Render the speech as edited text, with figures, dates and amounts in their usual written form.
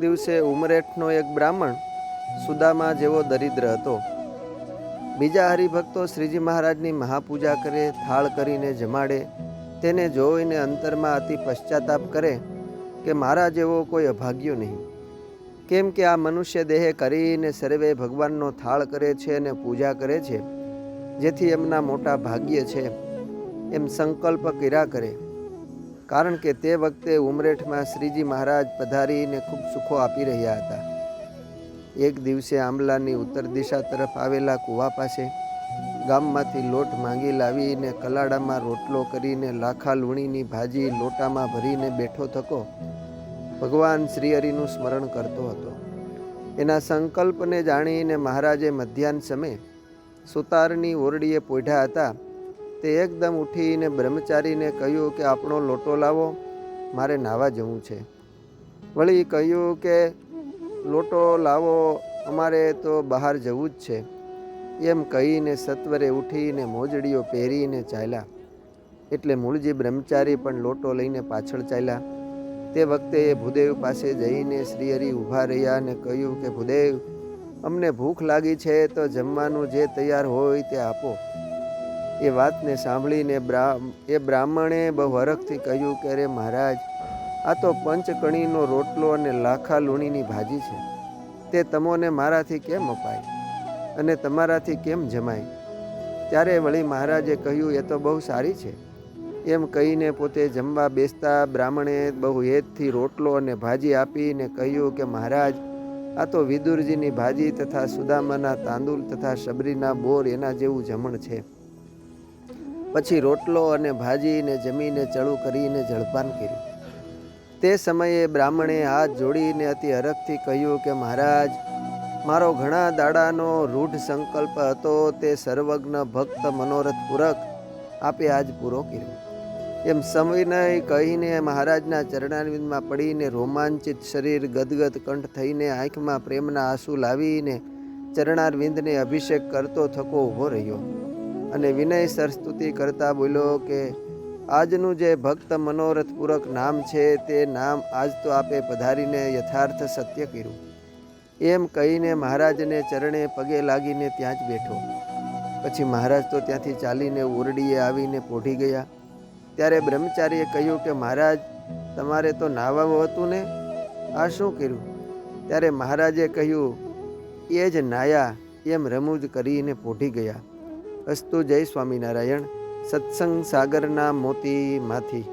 દિવસે ઉમરેઠનો એક બ્રાહ્મણ સુદામા જેવો દરિદ્ર હતો. બીજા હરિભક્તો શ્રીજી મહારાજની મહાપૂજા કરે, થાળ કરીને જમાડે. તેને જોઈને અંતરમાં અતિ પશ્ચાતાપ કરે કે મારા જેવો કોઈ અભાગ્યો નહીં. કેમ કે આ મનુષ્ય દેહે કરીને સર્વે ભગવાનનો થાળ કરે છે અને પૂજા કરે છે, જેથી એમના મોટા ભાગ્ય છે એમ સંકલ્પ કર્યા કરે. કારણ કે તે વખતે ઉમરેઠમાં શ્રીજી મહારાજ પધારીને ખૂબ સુખો આપી રહ્યા હતા. એક દિવસે આંબલાની ઉત્તર દિશા તરફ આવેલા કૂવા પાસે ગામમાંથી લોટ માંગી લાવીને કલાડામાં રોટલો કરીને લાખા લૂણીની ભાજી લોટામાં ભરીને બેઠો થકો ભગવાન શ્રીહરિનું સ્મરણ કરતો હતો. એના સંકલ્પને જાણીને મહારાજે મધ્યાહન સમયે સુતારની ઓરડીએ પોઢ્યા હતા. તે એકદમ ઉઠીને બ્રહ્મચારીને કહ્યું કે આપણો લોટો લાવો, મારે નાહવા જવું છે. વળી કહ્યું કે લોટો લાવો, અમારે તો બહાર જવું જ છે. એમ કહીને સત્વરે ઉઠીને મોજડીઓ પહેરીને ચાલ્યા. એટલે મૂળજી બ્રહ્મચારી પણ લોટો લઈને પાછળ ચાલ્યા. તે વખતે એ ભૂદેવ પાસે જઈને શ્રીહરિ ઊભા રહ્યા અને કહ્યું કે ભૂદેવ, અમને ભૂખ લાગી છે તો જમવાનું જે તૈયાર હોય તે આપો. એ વાતને સાંભળીને એ બ્રાહ્મણે બહુ હરખથી કહ્યું કે અરે મહારાજ, આ તો પંચકણીનો રોટલો અને લાખા લૂણીની ભાજી છે. તે તમોને મારાથી કેમ અપાય અને તમારાથી કેમ જમાય? ત્યારે વળી મહારાજે કહ્યું એ તો બહુ સારી છે. એમ કહીને પોતે જમવા બેસતા બ્રાહ્મણે બહુ હેતથી રોટલો અને ભાજી આપીને કહ્યું કે મહારાજ, આ તો વિદુરજીની ભાજી તથા સુદામાના તાંદુલ તથા શબરીના બોર એના જેવું જમણ છે. પછી રોટલો અને ભાજીને જમીને ચડું કરીને જળપાન કર્યું. તે સમયે બ્રાહ્મણે હાથ જોડીને અતિ હરખથી કહ્યું કે મહારાજ, મારો ઘણા દાડાનો રૂઢ સંકલ્પ હતો તે સર્વજ્ઞ ભક્ત મનોરથ પૂરક આપે આજ પૂરો કર્યો. એમ સવિનય કહીને મહારાજના ચરણારવિંદમાં પડીને રોમાંચિત શરીર ગદગદ કંઠ થઈને આંખમાં પ્રેમના આંસુ લાવીને ચરણારવિંદને અભિષેક કરતો થકો ઊભો રહ્યો અને વિનયસર સ્તુતિ કરતા બોલ્યો કે આજનું જે ભક્ત મનોરથ પૂરક નામ છે તે નામ આજ તો આપે પધારીને યથાર્થ સત્ય કર્યું. એમ કહીને મહારાજને ચરણે પગે લાગીને ત્યાં જ બેઠો. પછી મહારાજ તો ત્યાંથી ચાલીને ઓરડીએ આવીને પોઢી ગયા. ત્યારે બ્રહ્મચારીએ કહ્યું કે મહારાજ, તમારે તો નાહવાનું હતું ને, આ શું કર્યું? ત્યારે મહારાજે કહ્યું, એ જ નાયા, એમ રમૂજ કરીને પોઢી ગયા. અસ્તુ. જય સ્વામિનારાયણ. સત્સંગ સાગરના મોતીમાંથી.